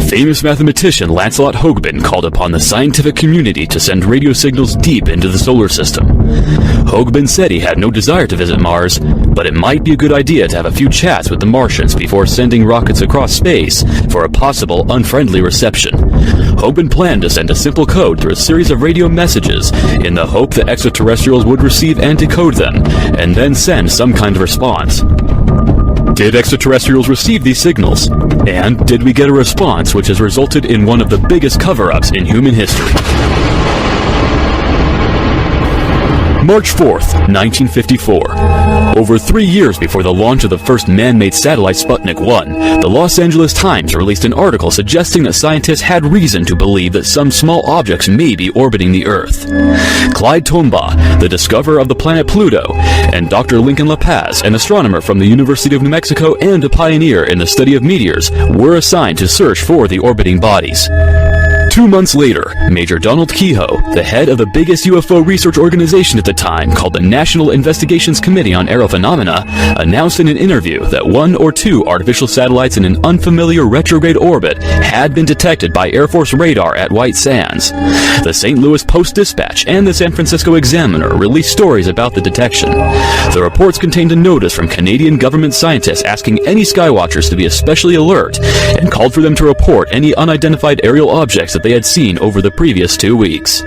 Famous mathematician Lancelot Hogben called upon the scientific community to send radio signals deep into the solar system. Hogben said he had no desire to visit Mars, but it might be a good idea to have a few chats with the Martians before sending rockets across space for a possible unfriendly reception. Hogben planned to send a simple code through a series of radio messages in the hope that extraterrestrials would receive and decode them, and then send some kind of response. Did extraterrestrials receive these signals? And did we get a response which has resulted in one of the biggest cover-ups in human history? March 4th, 1954. Over 3 years before the launch of the first man-made satellite Sputnik 1, the Los Angeles Times released an article suggesting that scientists had reason to believe that some small objects may be orbiting the Earth. Clyde Tombaugh, the discoverer of the planet Pluto, and Dr. Lincoln La Paz, an astronomer from the University of New Mexico and a pioneer in the study of meteors, were assigned to search for the orbiting bodies. 2 months later, Major Donald Keyhoe, the head of the biggest UFO research organization at the time, called the National Investigations Committee on Aerophenomena, announced in an interview that 1 or 2 artificial satellites in an unfamiliar retrograde orbit had been detected by Air Force radar at White Sands. The St. Louis Post-Dispatch and the San Francisco Examiner released stories about the detection. The reports contained a notice from Canadian government scientists asking any skywatchers to be especially alert and called for them to report any unidentified aerial objects that they had seen over the previous 2 weeks.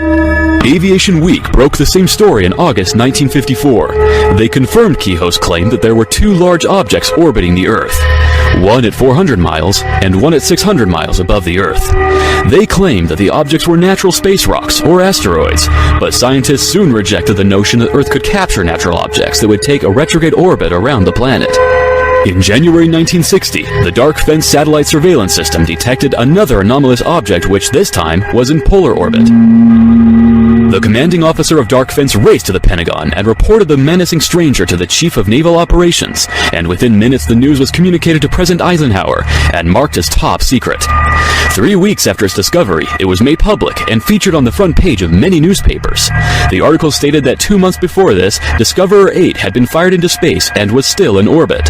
Aviation Week broke the same story in August 1954. They confirmed Keyhoe's claim that there were 2 large objects orbiting the Earth, one at 400 miles and one at 600 miles above the Earth. They claimed that the objects were natural space rocks or asteroids, but scientists soon rejected the notion that Earth could capture natural objects that would take a retrograde orbit around the planet. In January 1960, the Dark Fence satellite surveillance system detected another anomalous object which this time was in polar orbit. The commanding officer of Dark Fence raced to the Pentagon and reported the menacing stranger to the Chief of Naval Operations, and within minutes the news was communicated to President Eisenhower and marked as top secret. 3 weeks after its discovery, it was made public and featured on the front page of many newspapers. The article stated that 2 months before this, Discoverer 8 had been fired into space and was still in orbit.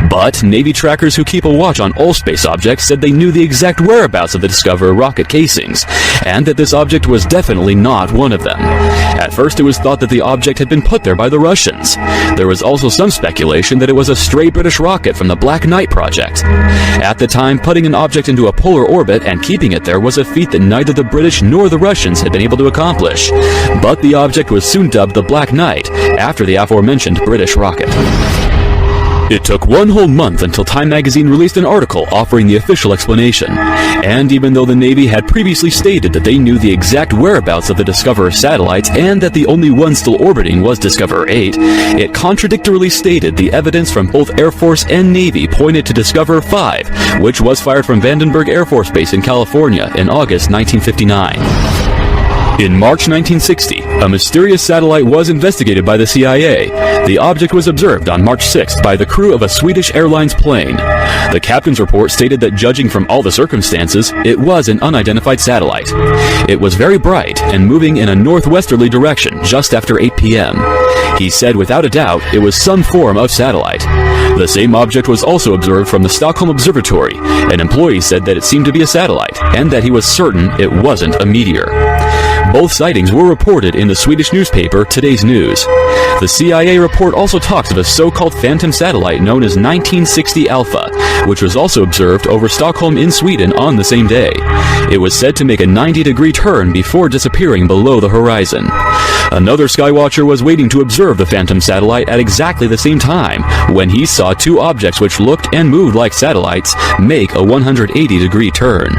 But Navy trackers who keep a watch on all space objects said they knew the exact whereabouts of the Discoverer rocket casings, and that this object was definitely not one of them. At first it was thought that the object had been put there by the Russians. There was also some speculation that it was a stray British rocket from the Black Knight project. At the time, putting an object into a polar orbit and keeping it there was a feat that neither the British nor the Russians had been able to accomplish. But the object was soon dubbed the Black Knight, after the aforementioned British rocket. It took 1 whole month until Time magazine released an article offering the official explanation. And even though the Navy had previously stated that they knew the exact whereabouts of the Discoverer satellites and that the only one still orbiting was Discoverer 8, it contradictorily stated the evidence from both Air Force and Navy pointed to Discoverer 5, which was fired from Vandenberg Air Force Base in California in August 1959. In March 1960, a mysterious satellite was investigated by the CIA. The object was observed on March 6th by the crew of a Swedish Airlines plane. The captain's report stated that judging from all the circumstances, it was an unidentified satellite. It was very bright and moving in a northwesterly direction just after 8 p.m. He said without a doubt it was some form of satellite. The same object was also observed from the Stockholm Observatory. An employee said that it seemed to be a satellite, and that he was certain it wasn't a meteor. Both sightings were reported in the Swedish newspaper Today's News. The CIA report also talks of a so-called phantom satellite known as 1960 Alpha, which was also observed over Stockholm in Sweden on the same day. It was said to make a 90-degree turn before disappearing below the horizon. Another skywatcher was waiting to observe the phantom satellite at exactly the same time when he saw 2 objects which looked and moved like satellites make a 180-degree turn.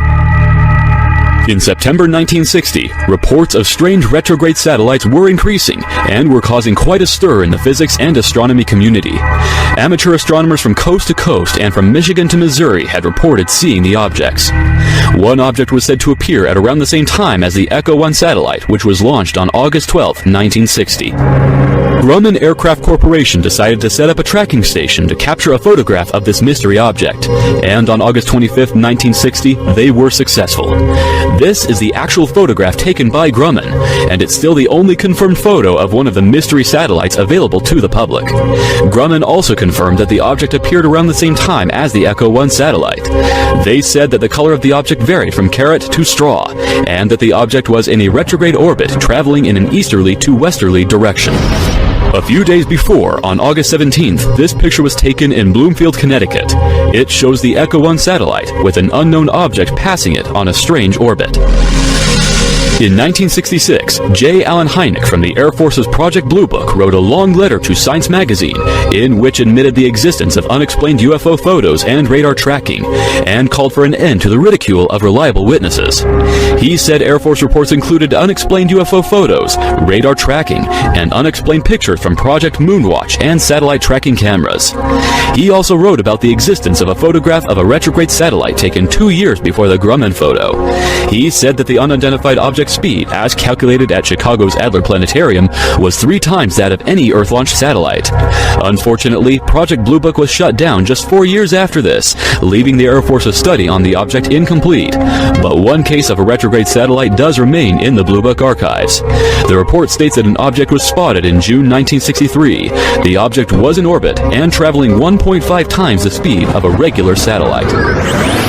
In September 1960, reports of strange retrograde satellites were increasing and were causing quite a stir in the physics and astronomy community. Amateur astronomers from coast to coast and from Michigan to Missouri had reported seeing the objects. One object was said to appear at around the same time as the Echo 1 satellite, which was launched on August 12, 1960. Grumman Aircraft Corporation decided to set up a tracking station to capture a photograph of this mystery object, and on August 25, 1960, they were successful. This is the actual photograph taken by Grumman, and it's still the only confirmed photo of one of the mystery satellites available to the public. Grumman also confirmed that the object appeared around the same time as the Echo 1 satellite. They said that the color of the object varied from carrot to straw, and that the object was in a retrograde orbit traveling in an easterly to westerly direction. A few days before, on August 17th, this picture was taken in Bloomfield, Connecticut. It shows the Echo 1 satellite with an unknown object passing it on a strange orbit. In 1966, J. Allen Hynek from the Air Force's Project Blue Book wrote a long letter to Science magazine in which admitted the existence of unexplained UFO photos and radar tracking, and called for an end to the ridicule of reliable witnesses. He said Air Force reports included unexplained UFO photos, radar tracking, and unexplained pictures from Project Moonwatch and satellite tracking cameras. He also wrote about the existence of a photograph of a retrograde satellite taken 2 years before the Grumman photo. He said that the unidentified object speed, as calculated at Chicago's Adler Planetarium, was 3 times that of any Earth-launched satellite. Unfortunately, Project Blue Book was shut down just 4 years after this, leaving the Air Force's study on the object incomplete. But one case of a retrograde satellite does remain in the Blue Book archives. The report states that an object was spotted in June 1963. The object was in orbit and traveling 1.5 times the speed of a regular satellite.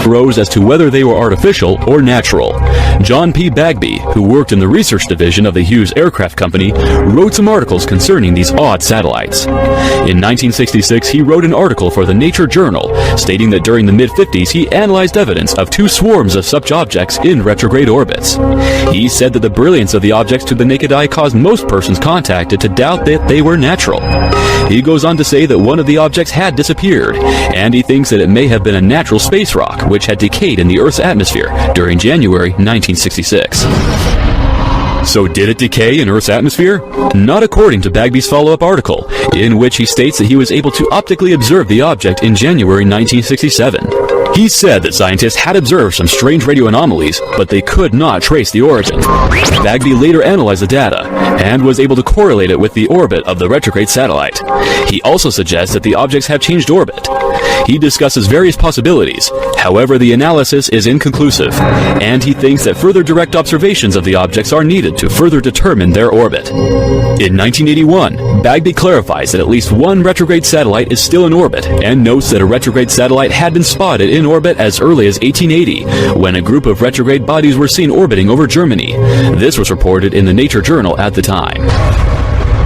Rose as to whether they were artificial or natural. John P. Bagby, who worked in the research division of the Hughes Aircraft Company, wrote some articles concerning these odd satellites. In 1966, he wrote an article for the Nature Journal, stating that during the mid-50s he analyzed evidence of 2 swarms of such objects in retrograde orbits. He said that the brilliance of the objects to the naked eye caused most persons contacted to doubt that they were natural. He goes on to say that one of the objects had disappeared, and he thinks that it may have been a natural space rock which had decayed in the Earth's atmosphere during January 1966. So did it decay in Earth's atmosphere? Not according to Bagby's follow-up article, in which he states that he was able to optically observe the object in January 1967. He said that scientists had observed some strange radio anomalies, but they could not trace the origin. Bagby later analyzed the data, and was able to correlate it with the orbit of the retrograde satellite. He also suggests that the objects have changed orbit. He discusses various possibilities, however the analysis is inconclusive, and he thinks that further direct observations of the objects are needed to further determine their orbit. In 1981, Bagby clarifies that at least one retrograde satellite is still in orbit, and notes that a retrograde satellite had been spotted in orbit as early as 1880, when a group of retrograde bodies were seen orbiting over Germany. This was reported in the Nature Journal at the time.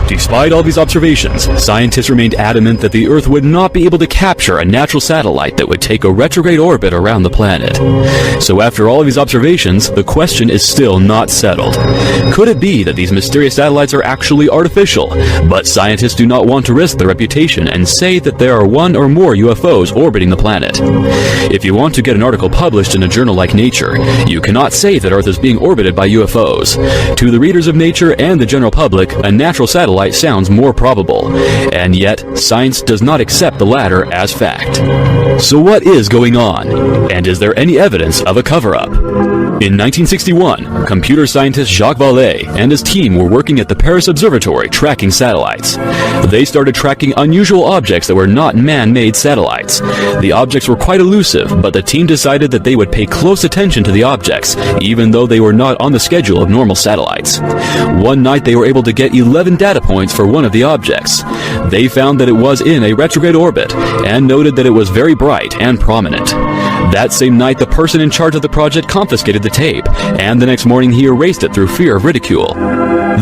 Despite all these observations, scientists remained adamant that the Earth would not be able to capture a natural satellite that would take a retrograde orbit around the planet. So after all of these observations, the question is still not settled. Could it be that these mysterious satellites are actually artificial, but scientists do not want to risk their reputation and say that there are one or more UFOs orbiting the planet? If you want to get an article published in a journal like Nature, you cannot say that Earth is being orbited by UFOs. To the readers of Nature and the general public, a natural satellite sounds more probable, and yet science does not accept the latter as fact. So what is going on? And is there any evidence of a cover-up? In 1961, computer scientist Jacques Vallée and his team were working at the Paris Observatory tracking satellites. They started tracking unusual objects that were not man-made satellites. The objects were quite elusive, but the team decided that they would pay close attention to the objects, even though they were not on the schedule of normal satellites. One night they were able to get 11 data points for one of the objects. They found that it was in a retrograde orbit, and noted that it was very bright and prominent. That same night, the person in charge of the project confiscated the tape, and the next morning he erased it through fear of ridicule.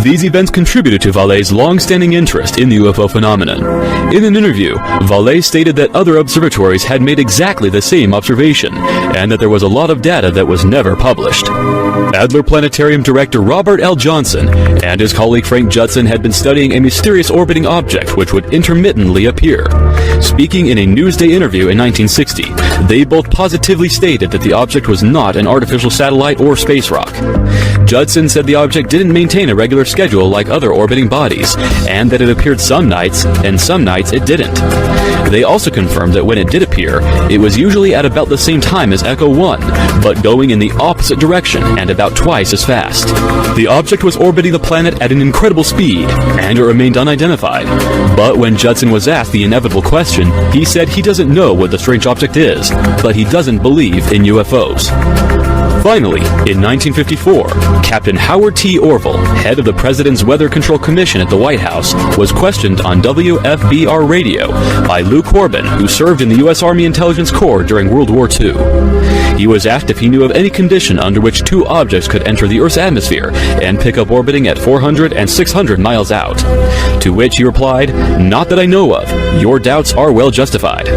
These events contributed to Vallée's long-standing interest in the UFO phenomenon. In an interview, Vallée stated that other observatories had made exactly the same observation, and that there was a lot of data that was never published. Adler Planetarium director Robert L. Johnson and his colleague Frank Judson had been studying a mysterious orbiting object which would intermittently appear. Speaking in a Newsday interview in 1960, they both positively stated that the object was not an artificial satellite or space rock. Judson said the object didn't maintain a regular schedule like other orbiting bodies, and that it appeared some nights, and some nights it didn't. They also confirmed that when it did appear, it was usually at about the same time as Echo 1, but going in the opposite direction and about twice as fast. The object was orbiting the planet at an incredible speed, and it remained unidentified. But when Judson was asked the inevitable question, he said he doesn't know what the strange object is, but he doesn't believe in UFOs. Finally, in 1954, Captain Howard T. Orville, head of the President's Weather Control Commission at the White House, was questioned on WFBR radio by Lou Corbin, who served in the U.S. Army Intelligence Corps during World War II. He was asked if he knew of any condition under which two objects could enter the Earth's atmosphere and pick up orbiting at 400 and 600 miles out. To which he replied, "Not that I know of. Your doubts are well justified."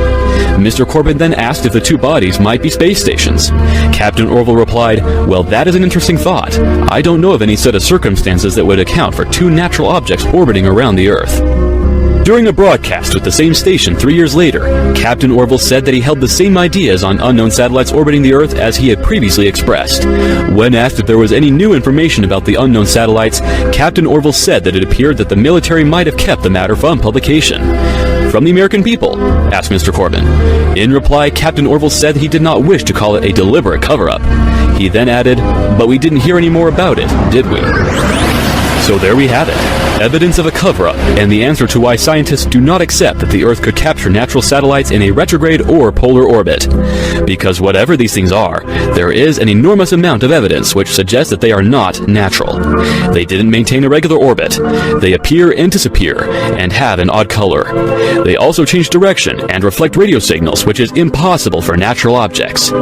Mr. Corbin then asked if the two bodies might be space stations. Captain Orville replied, "Well, that is an interesting thought. I don't know of any set of circumstances that would account for two natural objects orbiting around the Earth." During a broadcast with the same station 3 years later, Captain Orville said that he held the same ideas on unknown satellites orbiting the Earth as he had previously expressed. When asked if there was any new information about the unknown satellites, Captain Orville said that it appeared that the military might have kept the matter from publication. "From the American people?" asked Mr. Corbin. In reply, Captain Orville said he did not wish to call it a deliberate cover-up. He then added, "But we didn't hear any more about it, did we?" So there we have it. Evidence of a cover-up, and the answer to why scientists do not accept that the Earth could capture natural satellites in a retrograde or polar orbit. Because whatever these things are, there is an enormous amount of evidence which suggests that they are not natural. They didn't maintain a regular orbit. They appear and disappear, and have an odd color. They also change direction and reflect radio signals, which is impossible for natural objects.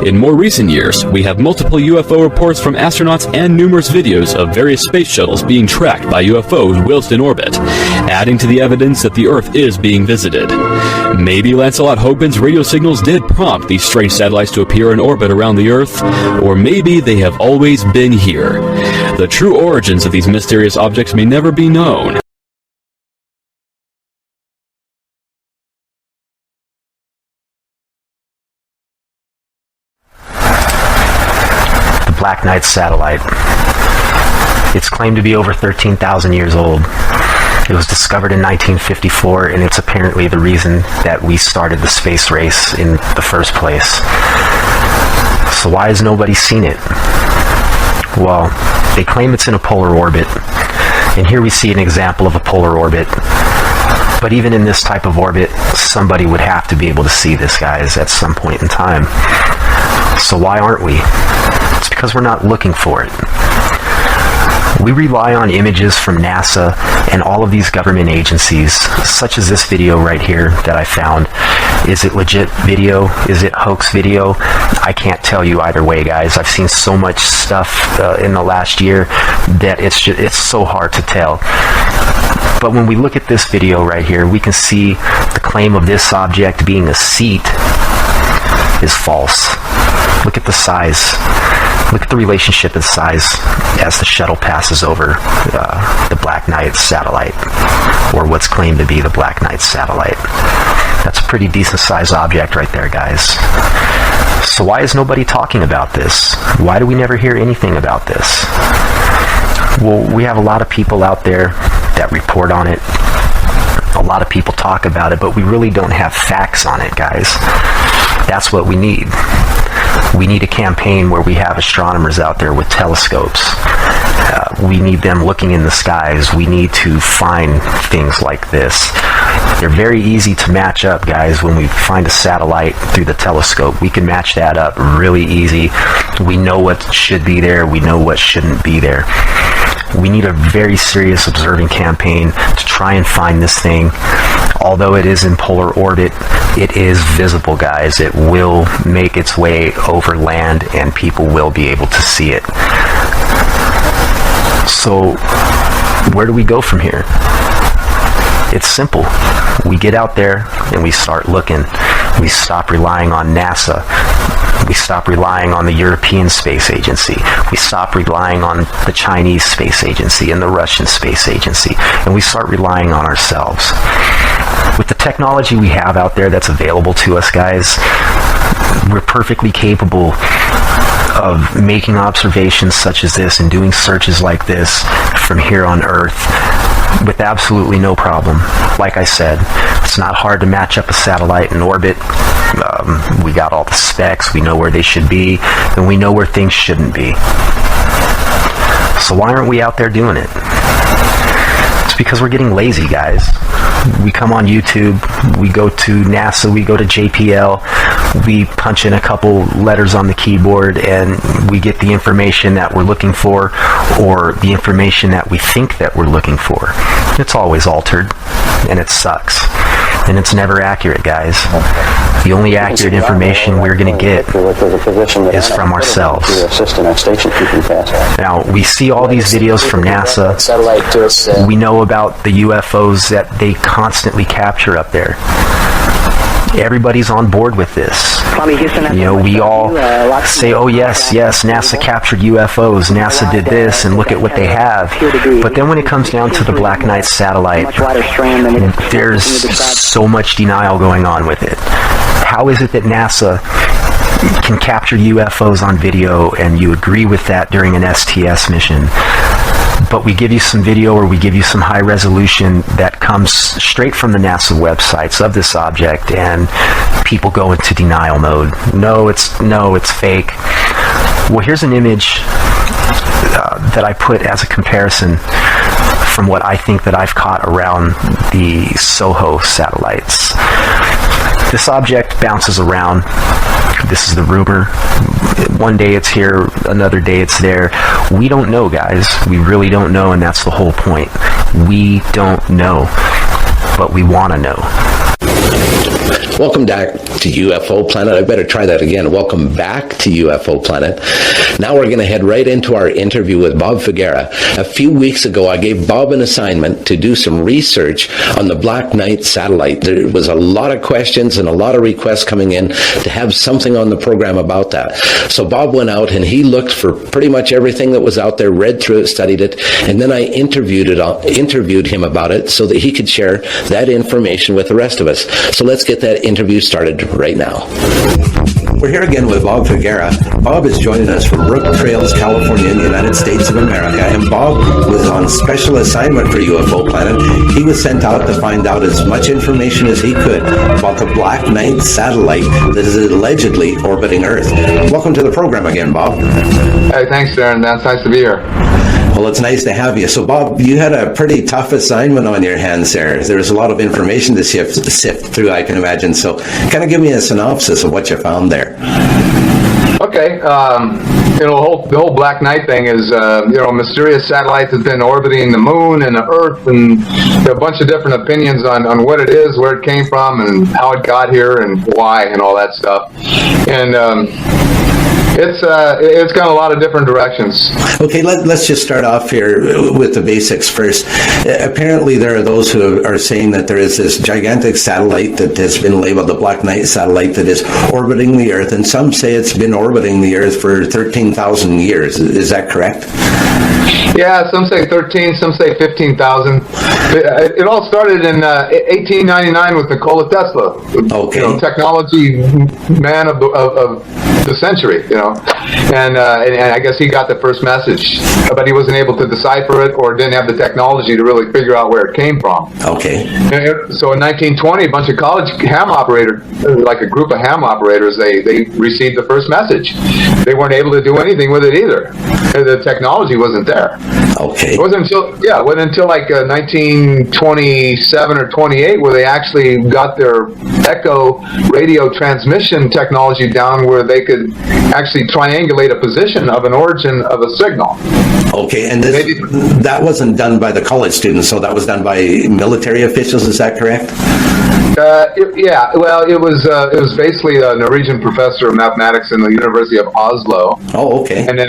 In more recent years, we have multiple UFO reports from astronauts and numerous videos of various space shuttles being tracked by UFOs whilst in orbit, adding to the evidence that the Earth is being visited. Maybe Lancelot Hogan's radio signals did prompt these strange satellites to appear in orbit around the Earth, or maybe they have always been here. The true origins of these mysterious objects may never be known. The Black Knight satellite. It's claimed to be over 13,000 years old. It was discovered in 1954, and it's apparently the reason that we started the space race in the first place. So why has nobody seen it? Well, they claim it's in a polar orbit, and here we see an example of a polar orbit. But even in this type of orbit, somebody would have to be able to see this, guys, at some point in time. So why aren't we? It's because we're not looking for it. We rely on images from NASA and all of these government agencies, such as this video right here that I found. Is it legit video? Is it hoax video? I can't tell you either way, guys. I've seen so much stuff in the last year that it's so hard to tell. But when we look at this video right here, we can see the claim of this object being a seat is false. Look at the size. Look at the relationship in size as the shuttle passes over the Black Knight satellite, or what's claimed to be the Black Knight satellite. That's a pretty decent sized object right there, guys. So why is nobody talking about this? Why do we never hear anything about this? Well, we have a lot of people out there that report on it. A lot of people talk about it, but we really don't have facts on it, guys. That's what we need. We need a campaign where we have astronomers out there with telescopes. We need them looking in the skies. We need to find things like this. They're very easy to match up, guys. When we find a satellite through the telescope, we can match that up really easy. We know what should be there. We know what shouldn't be there. We need a very serious observing campaign to try and find this thing. Although it is in polar orbit, it is visible, guys. It will make its way over land, and people will be able to see it. So, where do we go from here? It's simple. We get out there and we start looking. We stop relying on NASA. We stop relying on the European Space Agency. We stop relying on the Chinese Space Agency and the Russian Space Agency. And we start relying on ourselves. With the technology we have out there that's available to us, guys, we're perfectly capable of making observations such as this and doing searches like this from here on Earth with absolutely no problem. Like I said, it's not hard to match up a satellite in orbit. We got all the specs, we know where they should be, and we know where things shouldn't be. So why aren't we out there doing it? It's because we're getting lazy, guys. We come on YouTube, we go to NASA, we go to JPL, we punch in a couple letters on the keyboard and we get the information that we're looking for, or the information that we think that we're looking for. It's always altered, and it sucks. And it's never accurate, guys. The only accurate information we're going to get is from ourselves. Now, we see all these videos from NASA. We know about the UFOs that they constantly capture up there. Everybody's on board with this. You know, we all say, oh yes, NASA captured UFOs, NASA did this, and look at what they have. But then when it comes down to the Black Knight satellite, there's so much denial going on with it. How is it that NASA can capture UFOs on video and you agree with that during an STS mission, but we give you some video or we give you some high resolution that comes straight from the NASA websites of this object, and people go into denial mode? No, it's fake. Well, here's an image that I put as a comparison from what I think that I've caught around the SOHO satellites. This object bounces around. This is the rumor. One day it's here, another day it's there. We don't know, guys. We really don't know, and that's the whole point. We don't know, but we want to know. Welcome back to UFO Planet. I better try that again. Welcome back to UFO Planet. Now we're going to head right into our interview with Bob Figuera. A few weeks ago, I gave Bob an assignment to do some research on the Black Knight satellite. There was a lot of questions and a lot of requests coming in to have something on the program about that. So Bob went out and he looked for pretty much everything that was out there, read through it, studied it, and then I interviewed him about it so that he could share that information with the rest of us. So let's get that interview started right now. We're here again with Bob Figuera. Bob is joining us from Brook Trails, California, in the United States of America, and Bob was on special assignment for UFO Planet. He was sent out to find out as much information as he could about the Black Knight satellite that is allegedly orbiting Earth. Welcome to the program again, Bob. Hey, thanks, Darren. It's nice to be here. Well, it's nice to have you. So, Bob, you had a pretty tough assignment on your hands there. There's a lot of information to sift through, I can imagine. So, kind of give me a synopsis of what you found there. Okay. The whole Black Knight thing is, mysterious satellites have been orbiting the moon and the Earth, and there are a bunch of different opinions on what it is, where it came from, and how it got here, and why, and all that stuff. And it's gone a lot of different directions. Okay, let's just start off here with the basics first. Apparently, there are those who are saying that there is this gigantic satellite that has been labeled the Black Knight satellite that is orbiting the Earth, and some say it's been orbiting the Earth for 13,000 years. Is that correct? Yeah, some say 13, some say 15,000. It all started in 1899 with Nikola Tesla. Okay. Technology man of the century, and I guess he got the first message, but he wasn't able to decipher it or didn't have the technology to really figure out where it came from. Okay. So in 1920, a bunch of college ham operators, like a group of ham operators, they received the first message. They weren't able to do anything with it either. The technology wasn't there. Okay. It wasn't until like 1927 or 28 where they actually got their echo radio transmission technology down, where they could actually triangulate a position of an origin of a signal. Okay, and that wasn't done by the college students, so that was done by military officials, is that correct? It was basically a Norwegian professor of mathematics in the University of Oslo. Oh, okay. And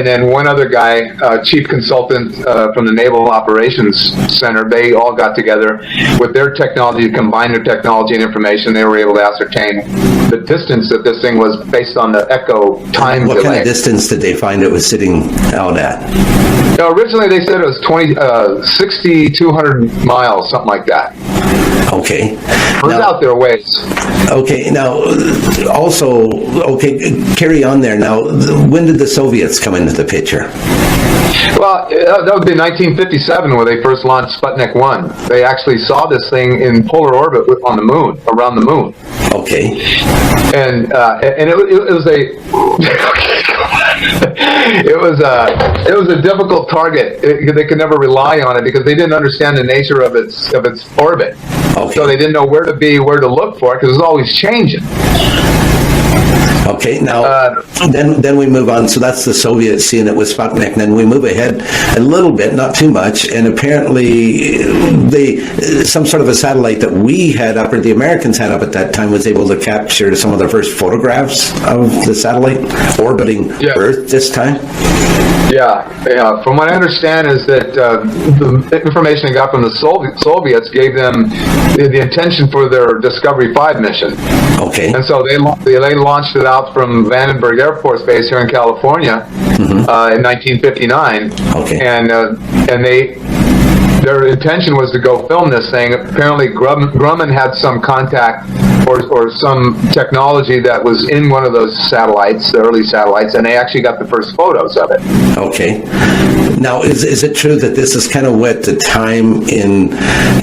then one other guy, chief consultant from the Naval Operations Center. They all got together with their technology, combined their technology and information. They were able to ascertain the distance that this thing was based on the echo time delay. What kind of distance did they find it was sitting out at? Originally, they said it was 6,200 miles, something like that. Okay. It was out there ways. Okay. Now, also, carry on there. Now, when did the Soviets come into the picture? Well, that would be 1957 where they first launched Sputnik 1. They actually saw this thing in polar orbit on the moon, around the moon. Okay. And it was a... It was a difficult target. They could never rely on it because they didn't understand the nature of its orbit. Okay. So they didn't know where to be, where to look for it, because it was always changing. Okay, now then we move on. So that's the Soviets seeing it with Sputnik. And then we move ahead a little bit, not too much, and apparently some sort of a satellite that we had up, or the Americans had up at that time, was able to capture some of the first photographs of the satellite orbiting Earth this time. Yeah. From what I understand is that the information they got from the Soviets gave them the intention for their Discovery 5 mission. Okay. And so they launched it out from Vandenberg Air Force Base here in California in 1959. Okay. And their intention was to go film this thing. Apparently Grumman had some contact or some technology that was in one of those satellites, the early satellites, and they actually got the first photos of it. Okay. Now, is it true that this is kind of what the time in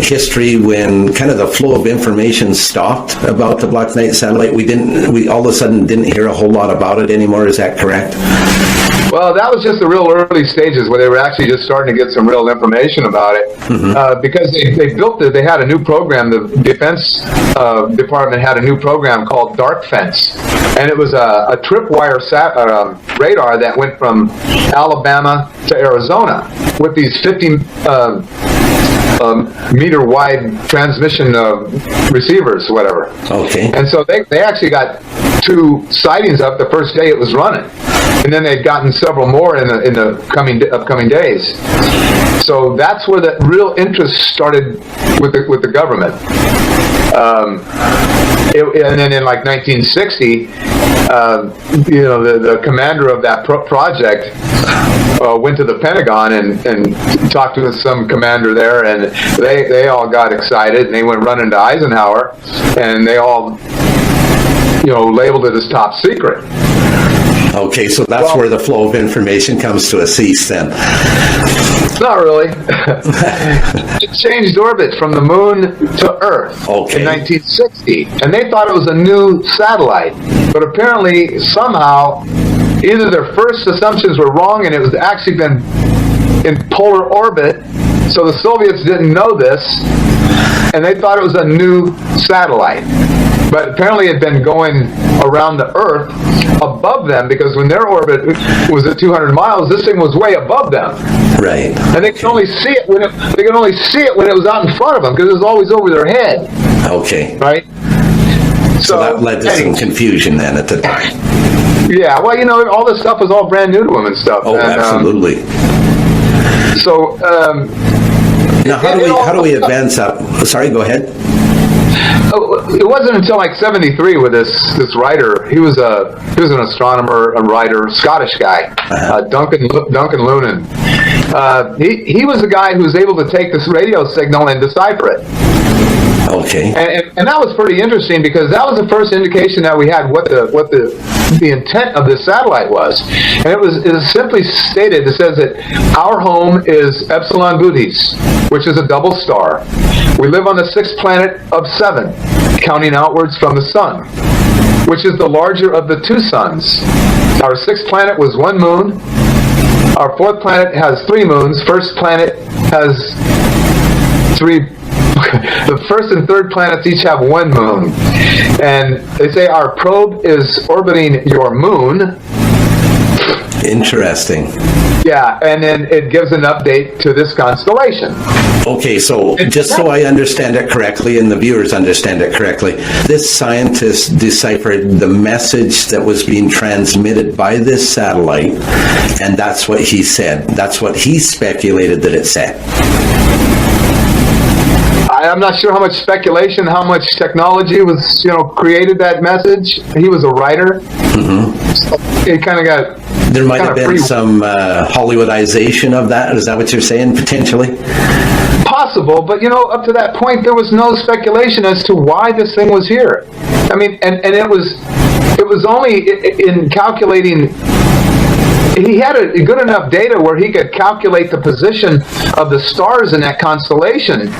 history when kind of the flow of information stopped about the Black Knight satellite? We all of a sudden didn't hear a whole lot about it anymore. Is that correct? Well, that was just the real early stages where they were actually just starting to get some real information about it. Because they built it, they had a new program. The Defense Department had a new program called Dark Fence, and it was a tripwire radar that went from Alabama to Arizona with these 50 meter wide transmission receivers, whatever. Okay. And so they actually got 2 sightings up the first day it was running, and then they'd gotten several more in the upcoming days. So that's where the real interest started with the government. And then in like 1960, the commander of that project went to the Pentagon and talked to some commander there, and they all got excited, and they went running to Eisenhower, and they all labeled it as top secret. Okay, so that's where the flow of information comes to a cease then. Not really. It changed orbit from the moon to Earth in 1960, and they thought it was a new satellite. But apparently, somehow, either their first assumptions were wrong and it was actually been in polar orbit, so the Soviets didn't know this, and they thought it was a new satellite. But apparently it had been going around the Earth above them, because when their orbit was at 200 miles, this thing was way above them. Right. And they could only see it when it was out in front of them, because it was always over their head. Okay. Right. So that led to some confusion then at the time. Yeah. Well, all this stuff was all brand new to them and stuff. Oh, and, absolutely. Now, how do we advance up? Sorry, go ahead. It wasn't until like 73 with this writer. He was an astronomer, a writer, Scottish guy, Duncan Lunan. He was the guy who was able to take this radio signal and decipher it. Okay. And that was pretty interesting, because that was the first indication that we had what the intent of this satellite was. And it was simply stated. It says that our home is Epsilon Bootes, which is a double star. We live on the 6th planet of 7, counting outwards from the sun, which is the larger of the 2 suns. Our 6th planet was 1 moon. Our 4th planet has 3 moons. First planet has 3. The first and third planets each have 1 moon. And they say our probe is orbiting your moon. Interesting. Yeah, and then it gives an update to this constellation. Okay, so just so I understand it correctly and the viewers understand it correctly, this scientist deciphered the message that was being transmitted by this satellite, and that's what he said. That's what he speculated that it said. I'm not sure how much speculation, how much technology was, created that message. He was a writer. Mm-hmm. So it kind of got... There might have been some Hollywoodization of that. Is that what you're saying, potentially? Possible, but, up to that point, there was no speculation as to why this thing was here. I mean, and it was only in calculating... He had a good enough data where he could calculate the position of the stars in that constellation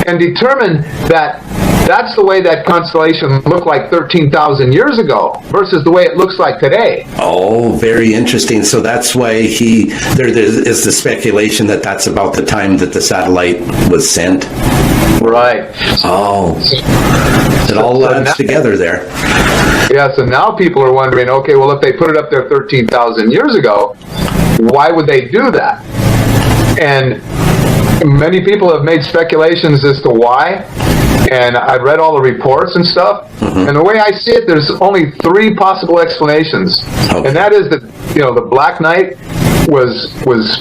and determine that That's the way that constellation looked like 13,000 years ago versus the way it looks like today. Oh, very interesting. So that's why there is the speculation that that's about the time that the satellite was sent. Right. Oh, it all adds together there. Yeah, so now people are wondering, okay, well, if they put it up there 13,000 years ago, why would they do that? And many people have made speculations as to why, and I've read all the reports and stuff, and the way I see it, there's only 3 possible explanations. Okay. And that is that, the Black Knight was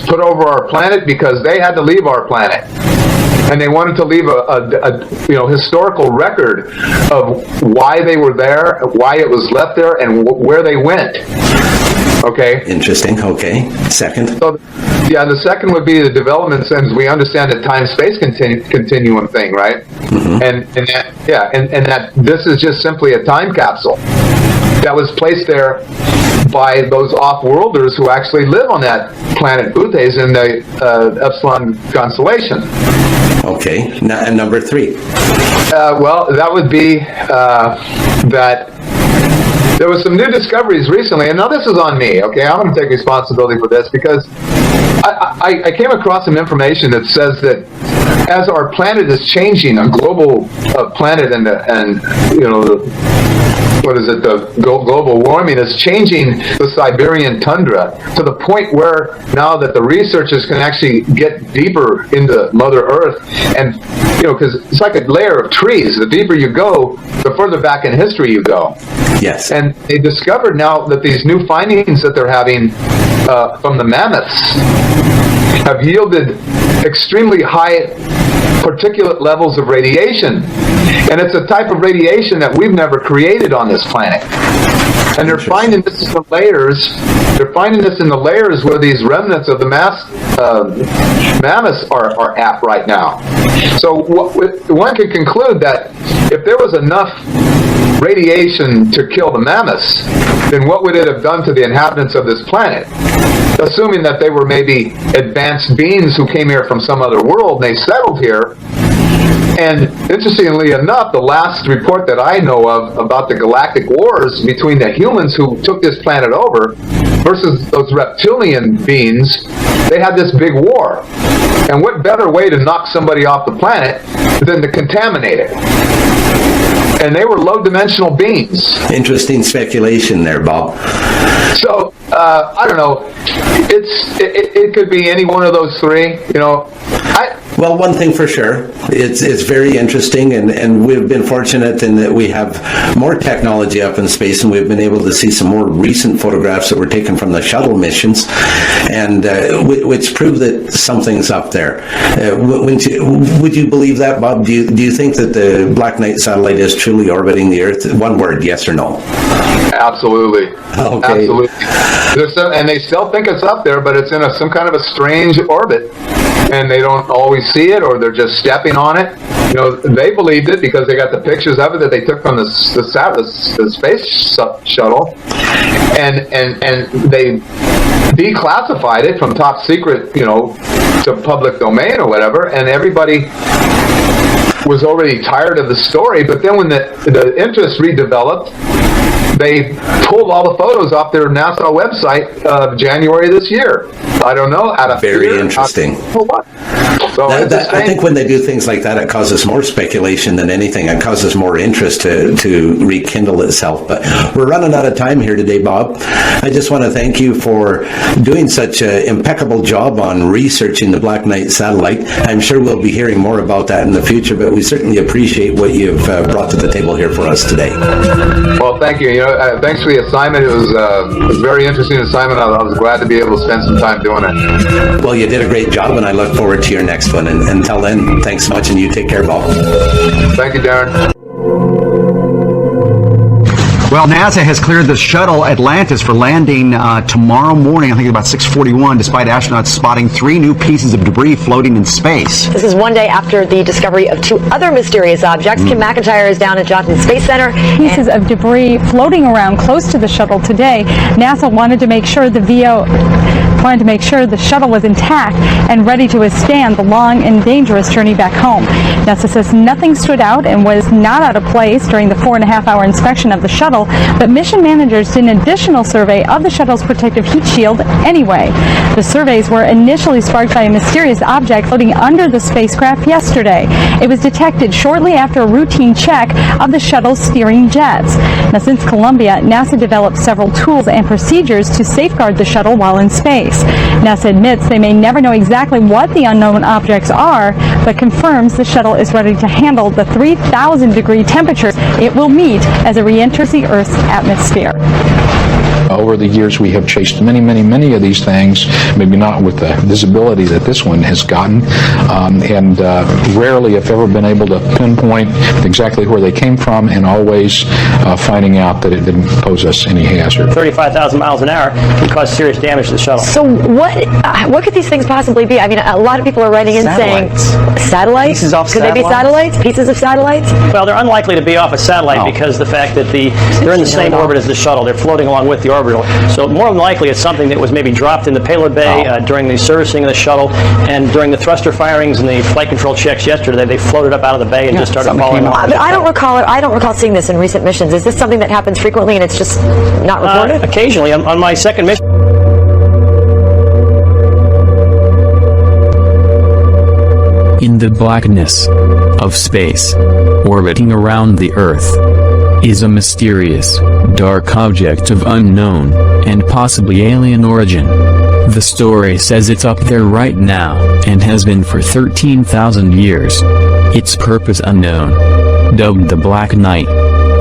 put over our planet because they had to leave our planet. And they wanted to leave a historical record of why they were there, why it was left there, and where they went. Okay. Interesting. Okay. Second. So, the second would be the development since we understand the time-space continuum thing, right? And that this is just simply a time capsule that was placed there by those off-worlders who actually live on that planet Butes in the Epsilon constellation. Okay. And number 3? Well, that would be that there was some new discoveries recently, and now this is on me, okay? I'm going to take responsibility for this because I came across some information that says that as our planet is changing, a global planet the global warming is changing the Siberian tundra to the point where now that the researchers can actually get deeper into Mother Earth, and because it's like a layer of trees. The deeper you go, the further back in history you go. Yes. And they discovered now that these new findings that they're having from the mammoths have yielded extremely high particulate levels of radiation. And it's a type of radiation that we've never created on this planet. And they're finding this in the layers. They're finding this in the layers where these remnants of the mammoths are at right now. So one could conclude that if there was enough radiation to kill the mammoths, then what would it have done to the inhabitants of this planet? Assuming that they were maybe advanced beings who came here from some other world and they settled here. And interestingly enough, the last report that I know of about the galactic wars between the humans who took this planet over versus those reptilian beings, they had this big war. And what better way to knock somebody off the planet than to contaminate it? And they were low-dimensional beings. Interesting speculation there, Bob. So, I don't know. It could be any one of those 3. Well, one thing for sure, it's very interesting, and we've been fortunate in that we have more technology up in space, and we've been able to see some more recent photographs that were taken from the shuttle missions, and which prove that something's up there. Would you believe that, Bob? Do you think that the Black Knight satellite is truly orbiting the Earth? One word, yes or no? Absolutely. Okay. Absolutely. And they still think it's up there, but it's in some kind of a strange orbit, and they don't always see it, or they're just stepping on it. They believed it because they got the pictures of it that they took from the space shuttle, and they declassified it from top secret, to public domain or whatever, and everybody was already tired of the story. But then when the interest redeveloped, they pulled all the photos off their NASA website of January this year. I don't know. Out of very fear, interesting. What? So I think when they do things like that, it causes more speculation than anything. It causes more interest to rekindle itself. But we're running out of time here today, Bob. I just want to thank you for doing such an impeccable job on researching the Black Knight satellite. I'm sure we'll be hearing more about that in the future, but we certainly appreciate what you've brought to the table here for us today. Well, thank you. Thanks for the assignment. It was a very interesting assignment. I was glad to be able to spend some time doing it. Well, you did a great job, and I look forward to your next one. And until then, thanks so much, and you take care, Bob. Thank you, Darren. Well, NASA has cleared the shuttle Atlantis for landing tomorrow morning, I think about 6:41, despite astronauts spotting 3 new pieces of debris floating in space. This is one day after the discovery of 2 other mysterious objects. Kim McIntyre is down at Johnson Space Center. Pieces of debris floating around close to the shuttle today. NASA wanted to make sure the VO wanted to make sure the shuttle was intact and ready to withstand the long and dangerous journey back home. NASA says nothing stood out and was not out of place during the 4.5-hour inspection of the shuttle, but mission managers did an additional survey of the shuttle's protective heat shield anyway. The surveys were initially sparked by a mysterious object floating under the spacecraft yesterday. It was detected shortly after a routine check of the shuttle's steering jets. Now, since Columbia, NASA developed several tools and procedures to safeguard the shuttle while in space. NASA admits they may never know exactly what the unknown objects are, but confirms the shuttle is ready to handle the 3,000-degree temperatures it will meet as it re-enters the Earth's atmosphere. Over the years, we have chased many of these things, maybe not with the visibility that this one has gotten, and rarely, if ever, been able to pinpoint exactly where they came from, and always finding out that it didn't pose us any hazard. 35,000 miles an hour can cause serious damage to the shuttle. So what could these things possibly be? I mean, a lot of people are writing in saying satellites. Pieces off could they be satellites? Pieces of satellites? Well, they're unlikely to be off a satellite because the fact that they're in the same orbit as the shuttle. They're floating along with the orbital. So more than likely it's something that was maybe dropped in the payload bay during the servicing of the shuttle, and during the thruster firings and the flight control checks yesterday, they floated up out of the bay and just started falling off. But I don't recall seeing this in recent missions. Is this something that happens frequently and it's just not reported? Occasionally. On my second mission. In the blackness of space, orbiting around the Earth, is a mysterious, dark object of unknown, and possibly alien origin. The story says it's up there right now, and has been for 13,000 years. Its purpose unknown. Dubbed the Black Knight.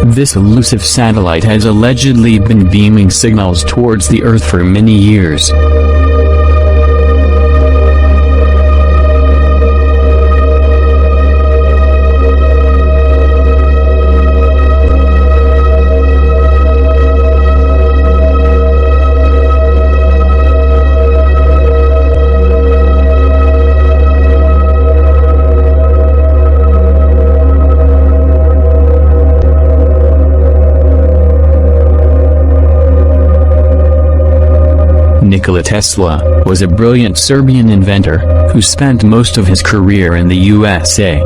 This elusive satellite has allegedly been beaming signals towards the Earth for many years. Nikola Tesla was a brilliant Serbian inventor who spent most of his career in the USA.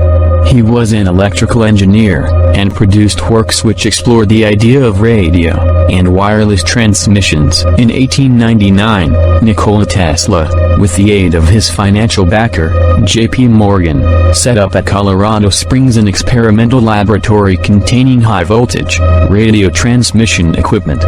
He was an electrical engineer and produced works which explored the idea of radio and wireless transmissions. In 1899, Nikola Tesla, with the aid of his financial backer, J.P. Morgan, set up at Colorado Springs an experimental laboratory containing high-voltage radio transmission equipment.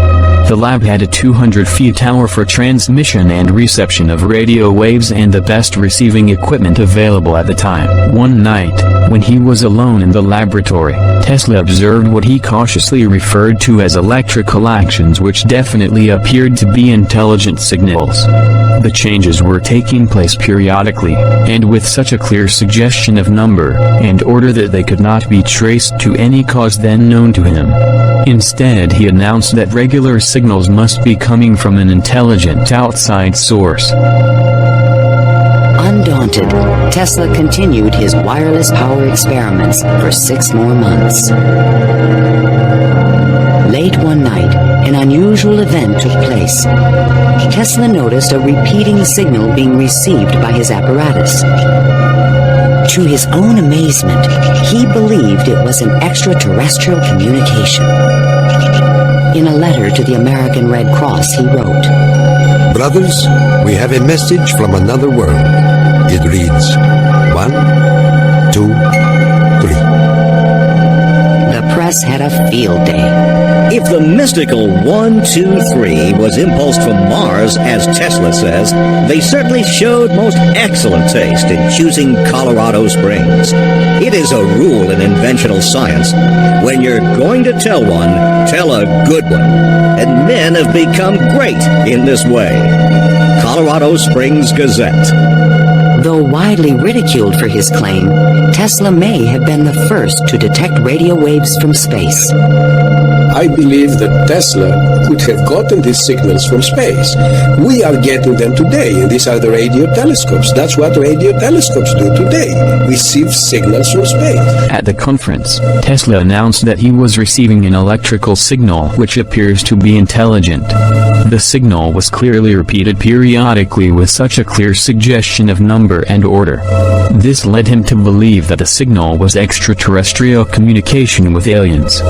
The lab had a 200-foot tower for transmission and reception of radio waves and the best receiving equipment available at the time. One night, when he was alone in the laboratory, Tesla observed what he cautiously referred to as electrical actions which definitely appeared to be intelligent signals. The changes were taking place periodically, and with such a clear suggestion of number and order that they could not be traced to any cause then known to him. Instead, he announced that regular signals must be coming from an intelligent outside source. Undaunted, Tesla continued his wireless power experiments for 6 more months. Late one night, an unusual event took place. Tesla noticed a repeating signal being received by his apparatus. To his own amazement, he believed it was an extraterrestrial communication. In a letter to the American Red Cross, he wrote, "Brothers, we have a message from another world. It reads, 1, 2, 3. The press had a field day. If the mystical 1, 2, 3 was impulsed from Mars, as Tesla says, they certainly showed most excellent taste in choosing Colorado Springs. It is a rule in inventional science. When you're going to tell one, tell a good one. And men have become great in this way. Colorado Springs Gazette. Though widely ridiculed for his claim, Tesla may have been the first to detect radio waves from space. I believe that Tesla could have gotten these signals from space. We are getting them today, and these are the radio telescopes. That's what radio telescopes do today, receive signals from space. At the conference, Tesla announced that he was receiving an electrical signal which appears to be intelligent. The signal was clearly repeated periodically with such a clear suggestion of number and order. This led him to believe that the signal was extraterrestrial communication with aliens.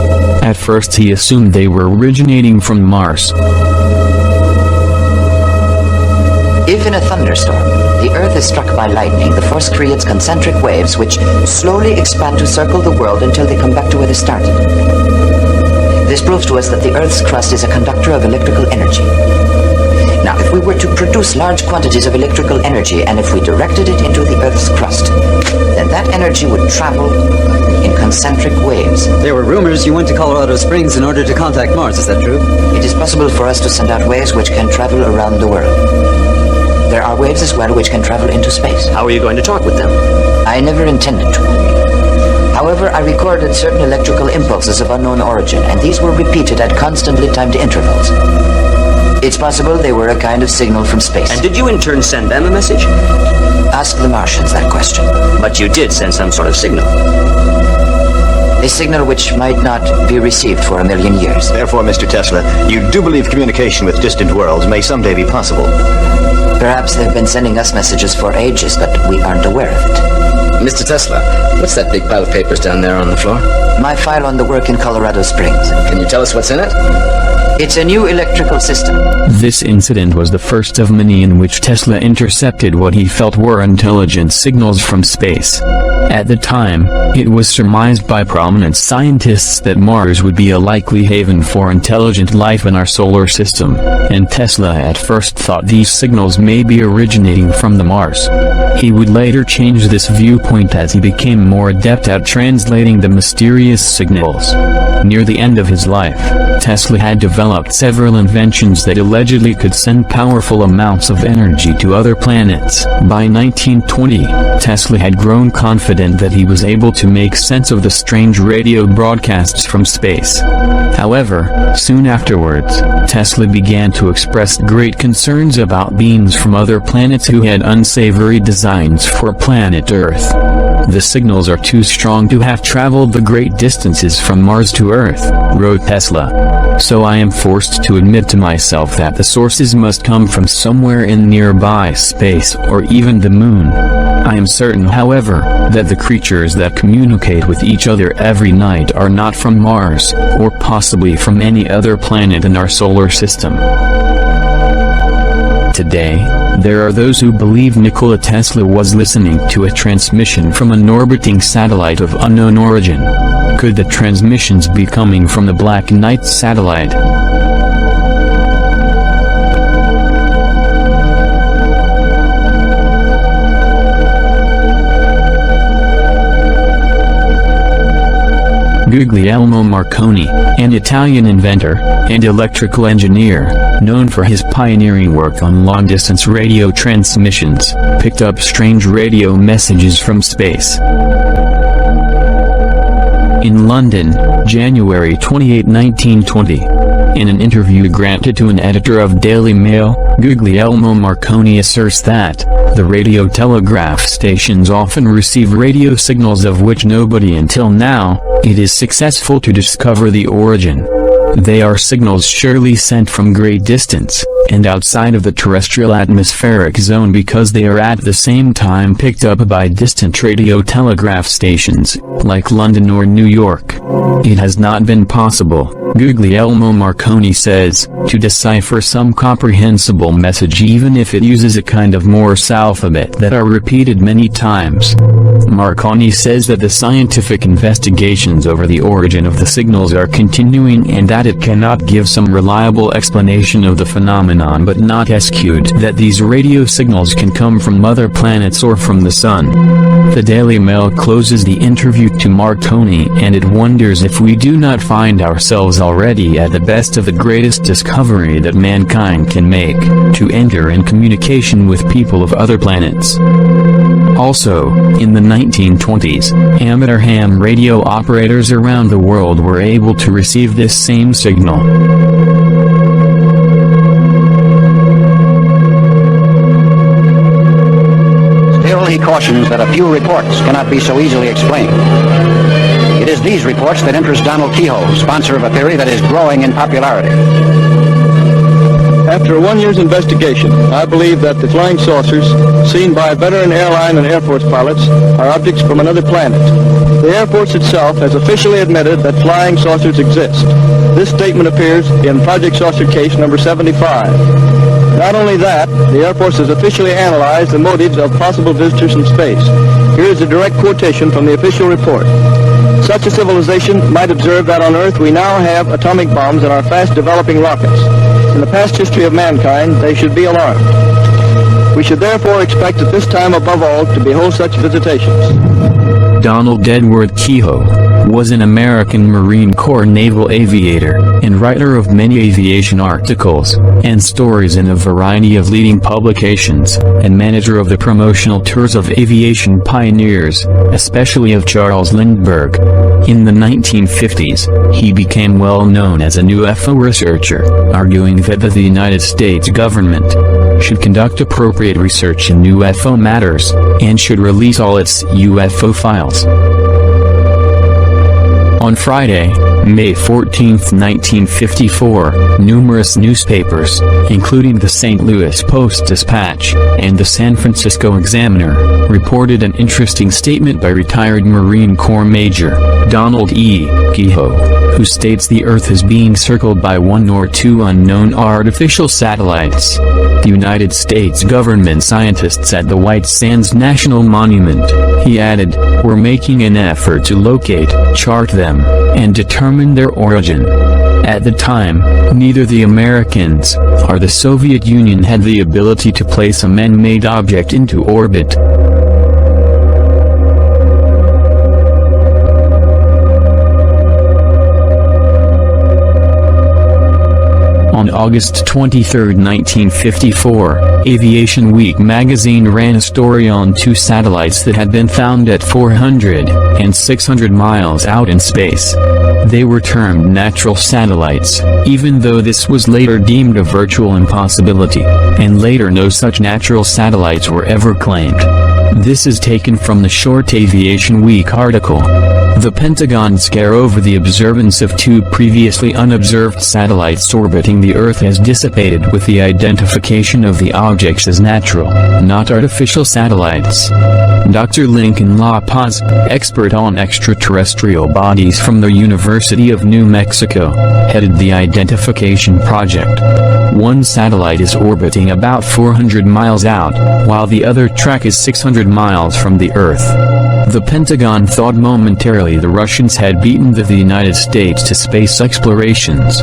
At first he assumed they were originating from Mars. If in a thunderstorm, the Earth is struck by lightning, the force creates concentric waves which slowly expand to circle the world until they come back to where they started. This proves to us that the Earth's crust is a conductor of electrical energy. Now, if we were to produce large quantities of electrical energy and if we directed it into the Earth's crust, then that energy would travel in concentric waves. There were rumors you went to Colorado Springs in order to contact Mars, is that true? It is possible for us to send out waves which can travel around the world. There are waves as well which can travel into space. How are you going to talk with them? I never intended to. However, I recorded certain electrical impulses of unknown origin, and these were repeated at constantly timed intervals. It's possible they were a kind of signal from space. And did you in turn send them a message? Ask the Martians that question. But you did send some sort of signal. A signal which might not be received for 1,000,000 years. Therefore, Mr. Tesla, you do believe communication with distant worlds may someday be possible. Perhaps they've been sending us messages for ages, but we aren't aware of it. Mr. Tesla, what's that big pile of papers down there on the floor? My file on the work in Colorado Springs. Can you tell us what's in it? It's a new electrical system. This incident was the first of many in which Tesla intercepted what he felt were intelligent signals from space. At the time, it was surmised by prominent scientists that Mars would be a likely haven for intelligent life in our solar system, and Tesla at first thought these signals may be originating from the Mars. He would later change this viewpoint as he became more adept at translating the mysterious signals. Near the end of his life, Tesla had developed several inventions that allegedly could send powerful amounts of energy to other planets. By 1920, Tesla had grown confident that he was able to make sense of the strange radio broadcasts from space. However, soon afterwards, Tesla began to express great concerns about beings from other planets who had unsavory designs for planet Earth. The signals are too strong to have traveled the great distances from Mars to Earth, wrote Tesla. So I am forced to admit to myself that the sources must come from somewhere in nearby space or even the moon. I am certain, however, that the creatures that communicate with each other every night are not from Mars, or possibly from any other planet in our solar system. Today, there are those who believe Nikola Tesla was listening to a transmission from an orbiting satellite of unknown origin. Could the transmissions be coming from the Black Knight satellite? Guglielmo Marconi, an Italian inventor and electrical engineer, known for his pioneering work on long-distance radio transmissions, picked up strange radio messages from space. In London, January 28, 1920. In an interview granted to an editor of Daily Mail, Guglielmo Marconi asserts that the radio telegraph stations often receive radio signals of which nobody until now is successful to discover the origin. They are signals surely sent from great distance, and outside of the terrestrial atmospheric zone because they are at the same time picked up by distant radio telegraph stations, like London or New York. It has not been possible, Guglielmo Marconi says, to decipher some comprehensible message even if it uses a kind of Morse alphabet that are repeated many times. Marconi says that the scientific investigations over the origin of the signals are continuing and that it cannot give some reliable explanation of the phenomenon but not exclude that these radio signals can come from other planets or from the sun. The Daily Mail closes the interview to Marconi, and it wonders if we do not find ourselves already at the best of the greatest discovery that mankind can make, to enter in communication with people of other planets. Also, in the 1920s, amateur ham radio operators around the world were able to receive this same signal. Still, he cautions that a few reports cannot be so easily explained. It is these reports that interest Donald Kehoe, sponsor of a theory that is growing in popularity. After a 1 year's investigation, I believe that the flying saucers, seen by veteran airline and Air Force pilots, are objects from another planet. The Air Force itself has officially admitted that flying saucers exist. This statement appears in Project Saucer Case number 75. Not only that, the Air Force has officially analyzed the motives of possible visitors from space. Here is a direct quotation from the official report. Such a civilization might observe that on Earth we now have atomic bombs and are fast developing rockets. In the past history of mankind, they should be alarmed. We should therefore expect at this time above all to behold such visitations. Donald Edward Kehoe was an American Marine Corps naval aviator and writer of many aviation articles and stories in a variety of leading publications, and manager of the promotional tours of aviation pioneers, especially of Charles Lindbergh. In the 1950s, he became well known as a UFO researcher, arguing that the United States government should conduct appropriate research in UFO matters, and should release all its UFO files. On Friday, May 14, 1954, numerous newspapers, including the St. Louis Post-Dispatch and the San Francisco Examiner, reported an interesting statement by retired Marine Corps Major Donald E. Kehoe, who states the Earth is being circled by one or two unknown artificial satellites. The United States government scientists at the White Sands National Monument, he added, were making an effort to locate, chart them, and determine their origin. At the time, neither the Americans or the Soviet Union had the ability to place a man-made object into orbit. On August 23, 1954, Aviation Week magazine ran a story on two satellites that had been found at 400 and 600 miles out in space. They were termed natural satellites, even though this was later deemed a virtual impossibility, and later no such natural satellites were ever claimed. This is taken from the Short Aviation Week article. The Pentagon scare over the observance of two previously unobserved satellites orbiting the Earth has dissipated with the identification of the objects as natural, not artificial satellites. Dr. Lincoln La Paz, expert on extraterrestrial bodies from the University of New Mexico, headed the identification project. One satellite is orbiting about 400 miles out, while the other track is 600 miles from the Earth. The Pentagon thought momentarily the Russians had beaten the United States to space explorations.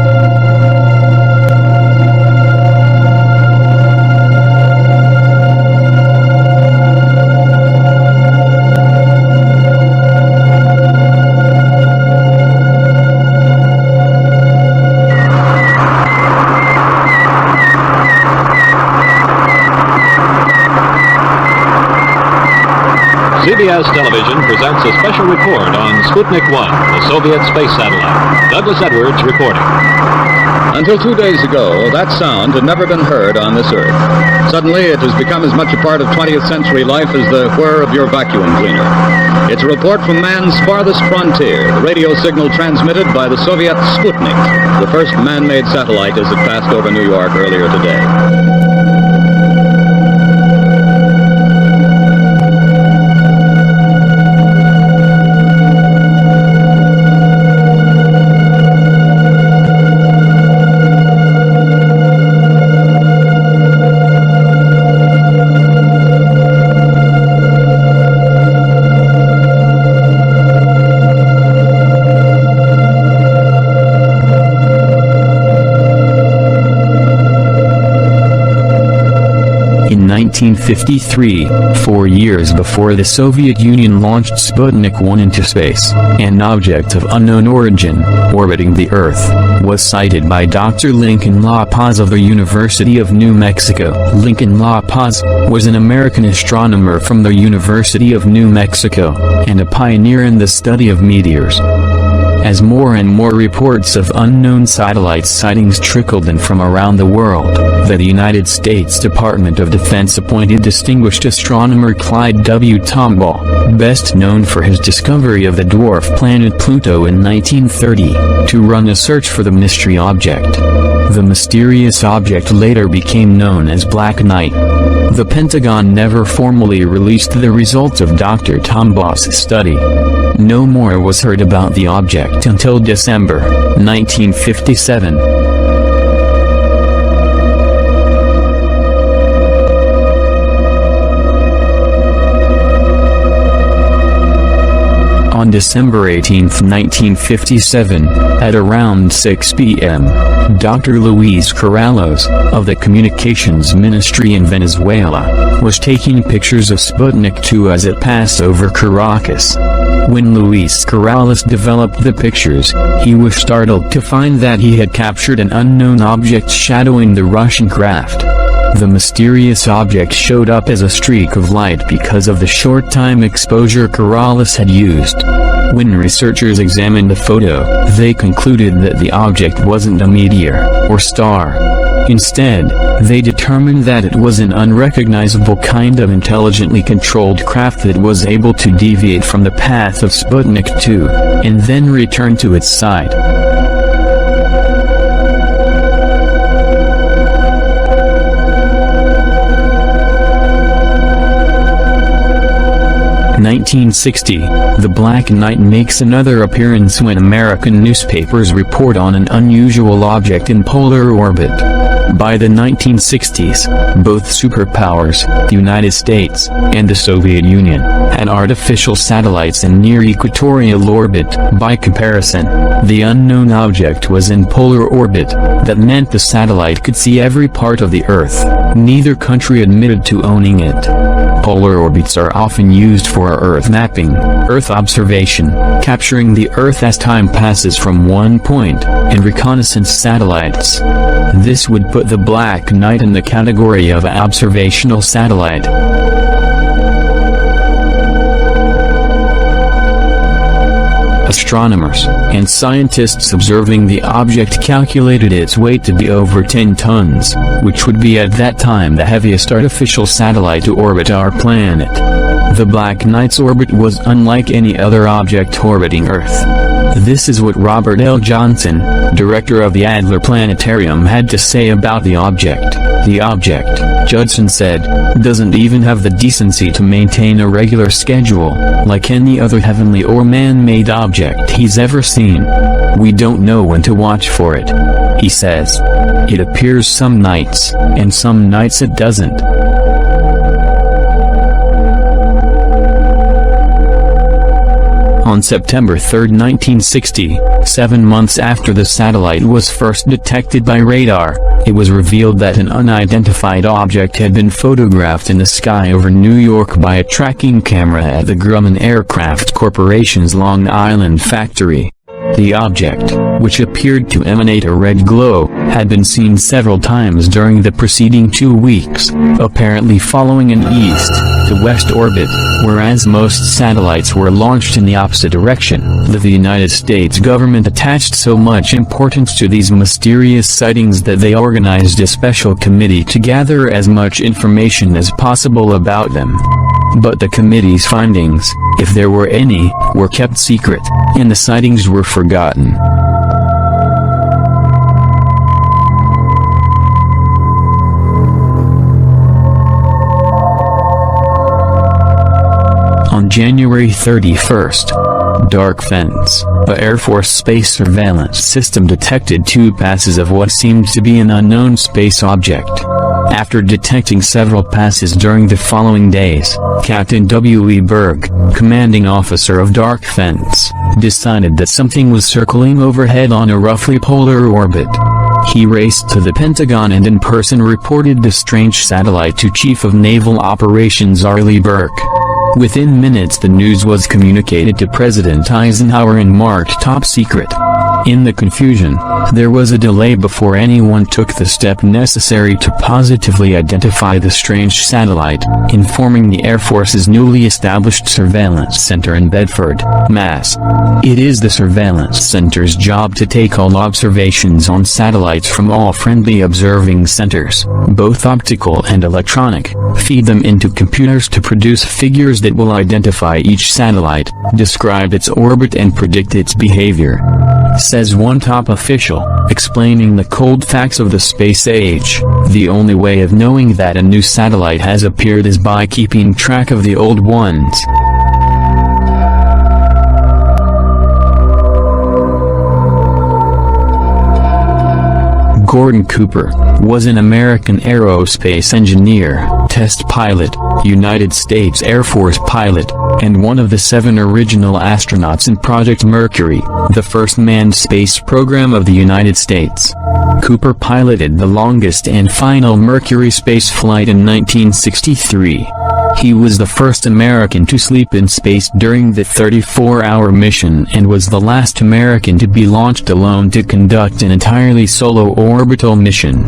CBS Television presents a special report on Sputnik 1, the Soviet space satellite. Douglas Edwards reporting. Until 2 days ago, that sound had never been heard on this Earth. Suddenly, it has become as much a part of 20th century life as the whir of your vacuum cleaner. It's a report from man's farthest frontier, the radio signal transmitted by the Soviet Sputnik, the first man-made satellite as it passed over New York earlier today. 1953, 4 years before the Soviet Union launched Sputnik 1 into space, an object of unknown origin, orbiting the Earth, was sighted by Dr. Lincoln La Paz of the University of New Mexico. Lincoln La Paz was an American astronomer from the University of New Mexico, and a pioneer in the study of meteors. As more and more reports of unknown satellite sightings trickled in from around the world, the United States Department of Defense appointed distinguished astronomer Clyde W. Tombaugh, best known for his discovery of the dwarf planet Pluto in 1930, to run a search for the mystery object. The mysterious object later became known as Black Knight. The Pentagon never formally released the results of Dr. Tombaugh's study. No more was heard about the object until December 1957. On December 18, 1957, at around 6 p.m., Dr. Luis Corrales, of the Communications Ministry in Venezuela, was taking pictures of Sputnik 2 as it passed over Caracas. When Luis Corrales developed the pictures, he was startled to find that he had captured an unknown object shadowing the Russian craft. The mysterious object showed up as a streak of light because of the short time exposure Corrales had used. When researchers examined the photo, they concluded that the object wasn't a meteor or star. Instead, they determined that it was an unrecognizable kind of intelligently controlled craft that was able to deviate from the path of Sputnik 2, and then return to its side. 1960, the Black Knight makes another appearance when American newspapers report on an unusual object in polar orbit. By the 1960s, both superpowers, the United States and the Soviet Union, had artificial satellites in near equatorial orbit. By comparison, the unknown object was in polar orbit. That meant the satellite could see every part of the Earth. Neither country admitted to owning it. Polar orbits are often used for Earth mapping, Earth observation, capturing the Earth as time passes from one point, and reconnaissance satellites. This would put the Black Knight in the category of an observational satellite. Astronomers and scientists observing the object calculated its weight to be over 10 tons, which would be at that time the heaviest artificial satellite to orbit our planet. The Black Knight's orbit was unlike any other object orbiting Earth. This is what Robert L. Johnson, director of the Adler Planetarium, had to say about the object. The object, Judson said, doesn't even have the decency to maintain a regular schedule, like any other heavenly or man-made object he's ever seen. We don't know when to watch for it, he says. It appears some nights, and some nights it doesn't. On September 3, 1960, 7 months after the satellite was first detected by radar, it was revealed that an unidentified object had been photographed in the sky over New York by a tracking camera at the Grumman Aircraft Corporation's Long Island factory. The object, which appeared to emanate a red glow, had been seen several times during the preceding 2 weeks, apparently following an east-to-west orbit, whereas most satellites were launched in the opposite direction. The United States government attached so much importance to these mysterious sightings that they organized a special committee to gather as much information as possible about them. But the committee's findings, if there were any, were kept secret, and the sightings were forgotten. On January 31st, Dark Fence, the Air Force space surveillance system, detected 2 passes of what seemed to be an unknown space object. After detecting several passes during the following days, Captain W. E. Berg, commanding officer of Dark Fence, decided that something was circling overhead on a roughly polar orbit. He raced to the Pentagon and in person reported the strange satellite to Chief of Naval Operations Arleigh Burke. Within minutes the news was communicated to President Eisenhower and marked top secret. In the confusion, there was a delay before anyone took the step necessary to positively identify the strange satellite, informing the Air Force's newly established Surveillance Center in Bedford, Mass. It is the Surveillance Center's job to take all observations on satellites from all friendly observing centers, both optical and electronic, feed them into computers to produce figures that will identify each satellite, describe its orbit and predict its behavior, says one top official, explaining the cold facts of the space age. The only way of knowing that a new satellite has appeared is by keeping track of the old ones. Gordon Cooper was an American aerospace engineer, test pilot, United States Air Force pilot, and one of the 7 original astronauts in Project Mercury, the first manned space program of the United States. Cooper piloted the longest and final Mercury space flight in 1963. He was the first American to sleep in space during the 34-hour mission and was the last American to be launched alone to conduct an entirely solo orbital mission.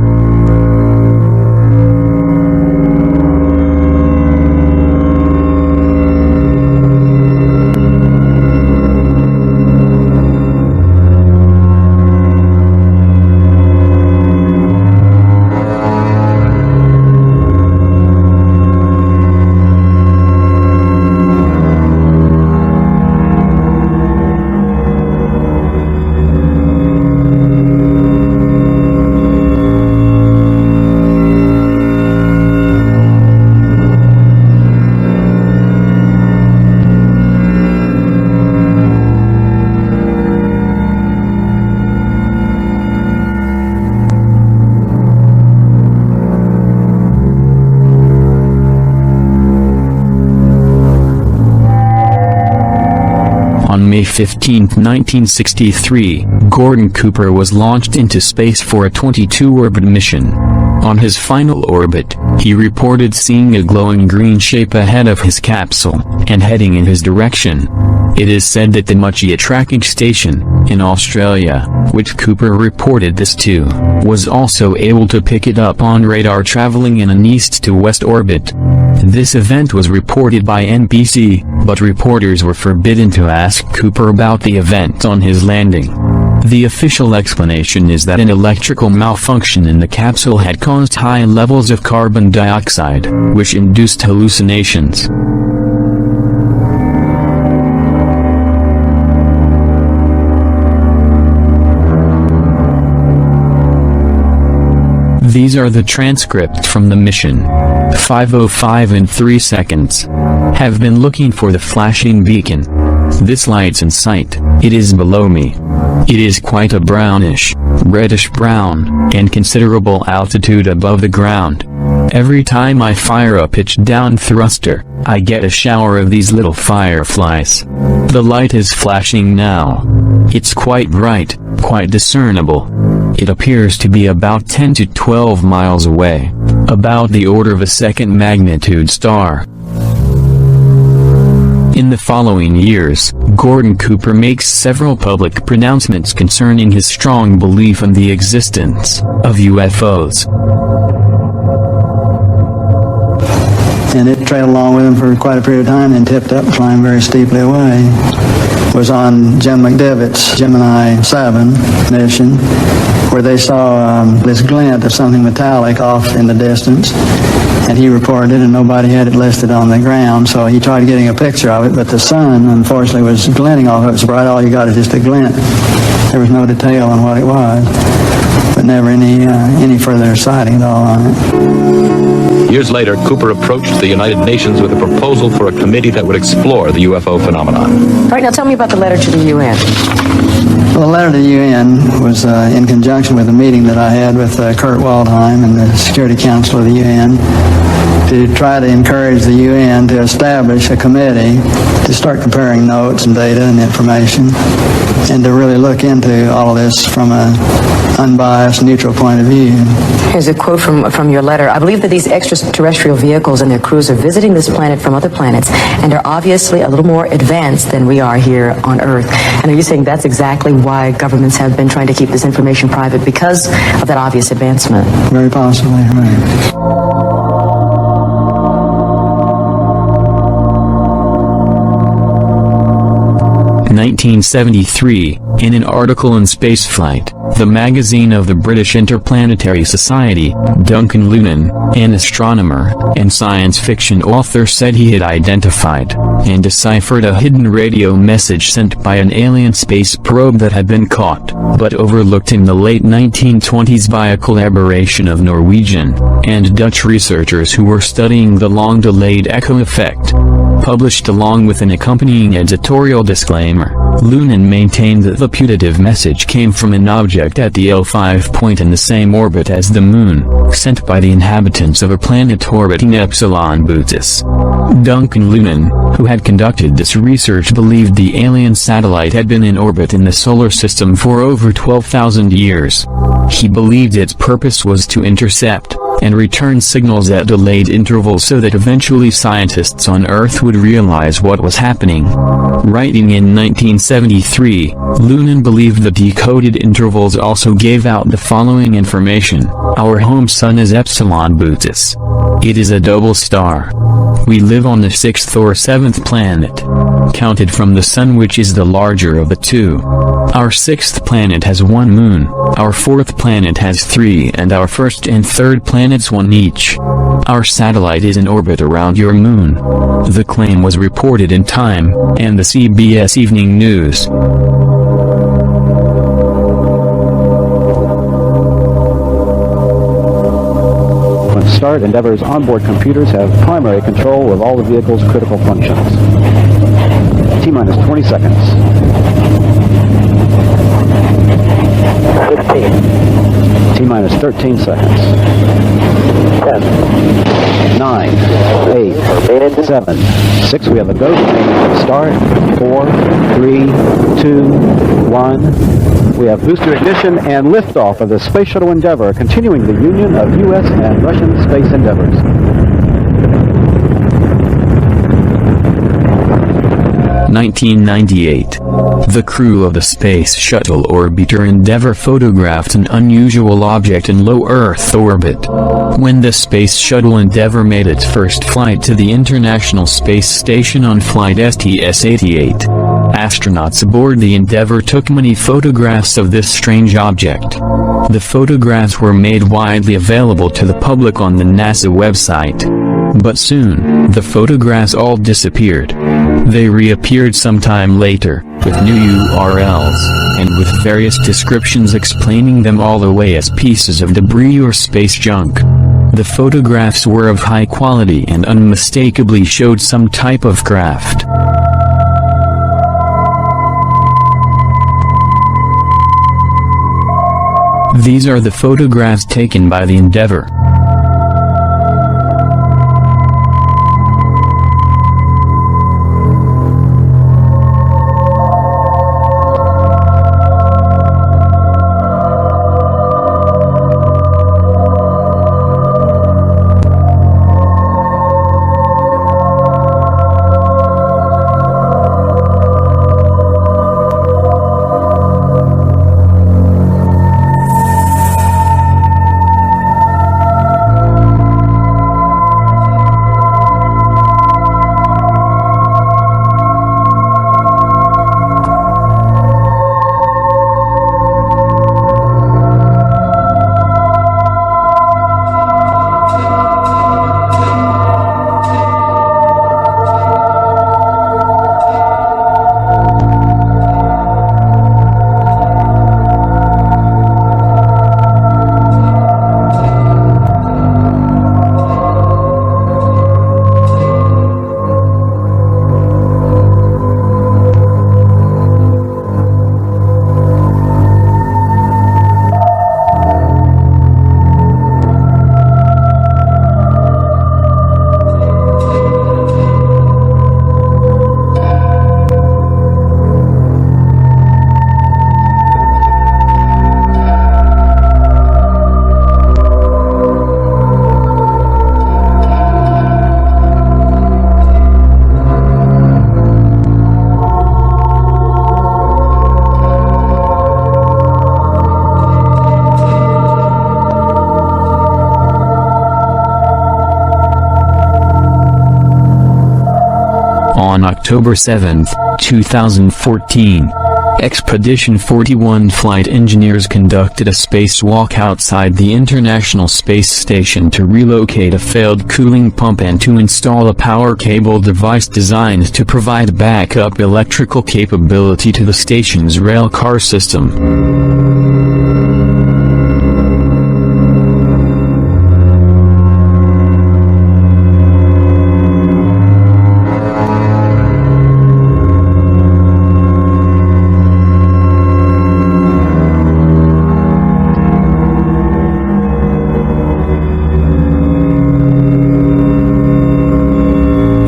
On May 15, 1963, Gordon Cooper was launched into space for a 22-orbit mission. On his final orbit, he reported seeing a glowing green shape ahead of his capsule, and heading in his direction. It is said that the Muchia tracking station, in Australia, which Cooper reported this to, was also able to pick it up on radar traveling in an east-to-west orbit. This event was reported by NBC, but reporters were forbidden to ask Cooper about the event on his landing. The official explanation is that an electrical malfunction in the capsule had caused high levels of carbon dioxide, which induced hallucinations. These are the transcripts from the mission. 5:05 and 3 seconds. Have been looking for the flashing beacon. This light's in sight. It is below me. It is quite a brownish, reddish-brown, and considerable altitude above the ground. Every time I fire a pitch-down thruster, I get a shower of these little fireflies. The light is flashing now. It's quite bright, quite discernible. It appears to be about 10 to 12 miles away, about the order of a second magnitude star. In the following years, Gordon Cooper makes several public pronouncements concerning his strong belief in the existence of UFOs. And it trailed along with him for quite a period of time and tipped up and climbed very steeply away. Was on Jim McDevitt's Gemini 7 mission, where they saw this glint of something metallic off in the distance, and he reported it and nobody had it listed on the ground, so he tried getting a picture of it, but the sun unfortunately was glinting off. It was bright. All you got is just a glint. There was no detail on what it was, but never any further sighting at all on it. Years later, Cooper approached the United Nations with a proposal for a committee that would explore the UFO phenomenon. All right, now tell me about the letter to the UN. Well, the letter to the UN was in conjunction with a meeting that I had with Kurt Waldheim and the Security Council of the UN. to try to encourage the UN to establish a committee to start comparing notes and data and information, and to really look into all of this from an unbiased, neutral point of view. Here's a quote from your letter. I believe that these extraterrestrial vehicles and their crews are visiting this planet from other planets and are obviously a little more advanced than we are here on Earth. And are you saying that's exactly why governments have been trying to keep this information private, because of that obvious advancement? Very possibly, right. 1973, in an article in Spaceflight, the magazine of the British Interplanetary Society, Duncan Lunan, an astronomer and science fiction author, said he had identified and deciphered a hidden radio message sent by an alien space probe that had been caught, but overlooked in the late 1920s by a collaboration of Norwegian and Dutch researchers who were studying the long-delayed echo effect. Published along with an accompanying editorial disclaimer, Lunan maintained that the putative message came from an object at the L5 point in the same orbit as the Moon, sent by the inhabitants of a planet orbiting Epsilon Bootis. Duncan Lunan, who had conducted this research, believed the alien satellite had been in orbit in the solar system for over 12,000 years. He believed its purpose was to intercept and return signals at delayed intervals so that eventually scientists on Earth would realize what was happening. Writing in 1973, Lunan believed the decoded intervals also gave out the following information: our home sun is Epsilon Bootis. It is a double star. We live on the 6th or 7th planet, counted from the sun, which is the larger of the two. Our 6th planet has 1 moon, our 4th planet has 3, and our 1st and 3rd planets 1 each. Our satellite is in orbit around your moon. The claim was reported in Time and the CBS Evening News. When start, Endeavour's onboard computers have primary control of all the vehicle's critical functions. T-minus 20 seconds. 15. T-minus 13 seconds. 10. 9. 8. 7. 6. We have a go. Start. 4. 3. 2. 1. We have booster ignition and liftoff of the Space Shuttle Endeavour, continuing the union of U.S. and Russian space endeavors. 1998. The crew of the Space Shuttle Orbiter Endeavour photographed an unusual object in low Earth orbit. When the Space Shuttle Endeavour made its first flight to the International Space Station on flight STS-88, astronauts aboard the Endeavour took many photographs of this strange object. The photographs were made widely available to the public on the NASA website. But soon, the photographs all disappeared. They reappeared sometime later, with new URLs, and with various descriptions explaining them all away as pieces of debris or space junk. The photographs were of high quality and unmistakably showed some type of craft. These are the photographs taken by the Endeavour. On October 7, 2014, Expedition 41 flight engineers conducted a spacewalk outside the International Space Station to relocate a failed cooling pump and to install a power cable device designed to provide backup electrical capability to the station's rail car system.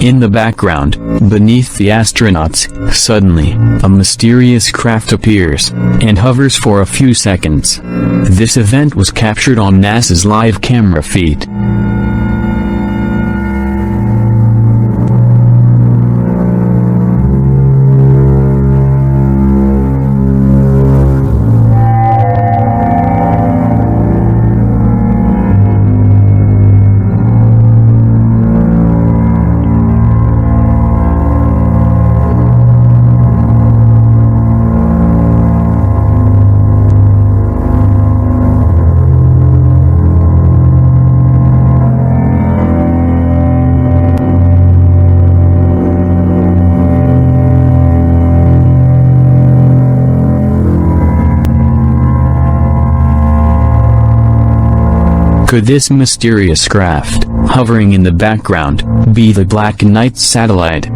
In the background, beneath the astronauts, suddenly, a mysterious craft appears, and hovers for a few seconds. This event was captured on NASA's live camera feed. Could this mysterious craft, hovering in the background, be the Black Knight satellite?